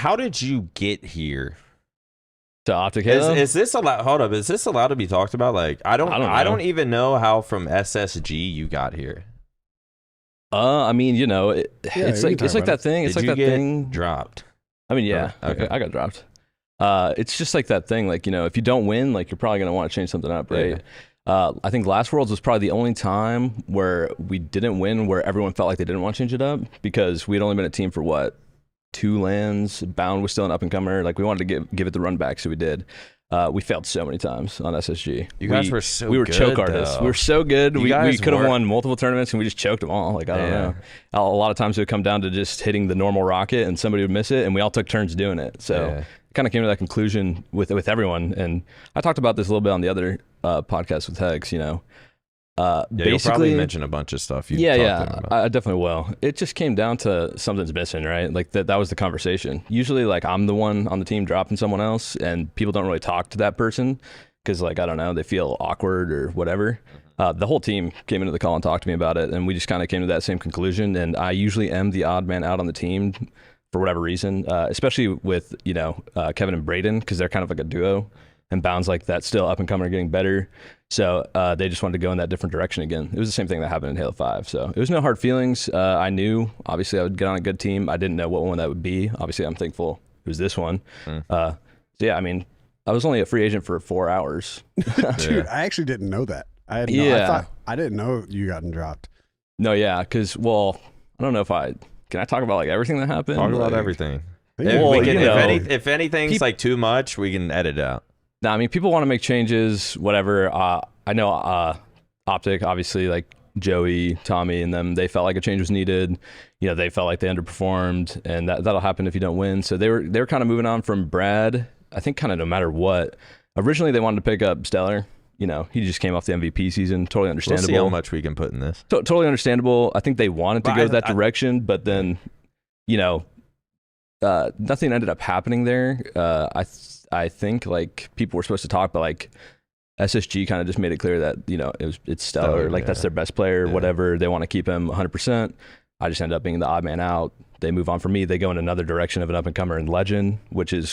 how did you get here? To OpTic Halo? Is this allowed? Hold up, is this allowed to be talked about? Like, I don't even know how from SSG you got here. I mean, you know, it's like that thing. It's like that thing dropped. I mean, yeah, okay. I got dropped. It's just like that thing. Like, you know, if you don't win, like, you're probably gonna want to change something up, right? Yeah. I think Last Worlds was probably the only time where we didn't win, where everyone felt like they didn't want to change it up, because we'd only been a team for what, 2 lands. Bound was still an up and comer. Like, we wanted to give it the run back, so we did. We failed so many times on SSG. You guys were so good. We were choke artists. We were so good. We could have won multiple tournaments, and we just choked them all. Like, I don't know. A lot of times it would come down to just hitting the normal rocket, and somebody would miss it, and we all took turns doing it. So it kind of came to that conclusion with everyone. And I talked about this a little bit on the other podcast with Hex, you know. Basically, you'll probably mention a bunch of stuff. I definitely will. It just came down to something's missing, right? Like that was the conversation. Usually, like, I'm the one on the team dropping someone else, and people don't really talk to that person because, like, I don't know, they feel awkward or whatever. The whole team came into the call and talked to me about it, and we just kind of came to that same conclusion. And I usually am the odd man out on the team for whatever reason, especially with, you know, Kevin and Braden, because they're kind of like a duo, and Bound's like that still up and coming, getting better. So they just wanted to go in that different direction again. It was the same thing that happened in Halo 5. So it was no hard feelings. I knew, obviously, I would get on a good team. I didn't know what one that would be. Obviously, I'm thankful it was this one. So yeah, I mean, I was only a free agent for 4 hours. Dude, I actually didn't know that. I didn't know you gotten dropped. No, yeah, because, well, I don't know can I talk about, like, everything that happened? Talk about everything. Well, if anything's like too much, we can edit it out. No, I mean, people want to make changes, whatever. I know OpTic, obviously, like Joey, Tommy, and them, they felt like a change was needed. You know, they felt like they underperformed, and that'll happen if you don't win. So they were kind of moving on from Brad, I think, kind of no matter what. Originally, they wanted to pick up Stellar. You know, he just came off the MVP season. Totally understandable. We'll see how much we can put in this. Totally understandable. I think they wanted to go that direction, but then, you know, nothing ended up happening there. I think, like, people were supposed to talk, but, like, SSG kind of just made it clear that, you know, it's Stellar. Like, that's their best player, whatever. They want to keep him 100%. I just end up being the odd man out. They move on from me. They go in another direction of an up-and-comer in Legend, which is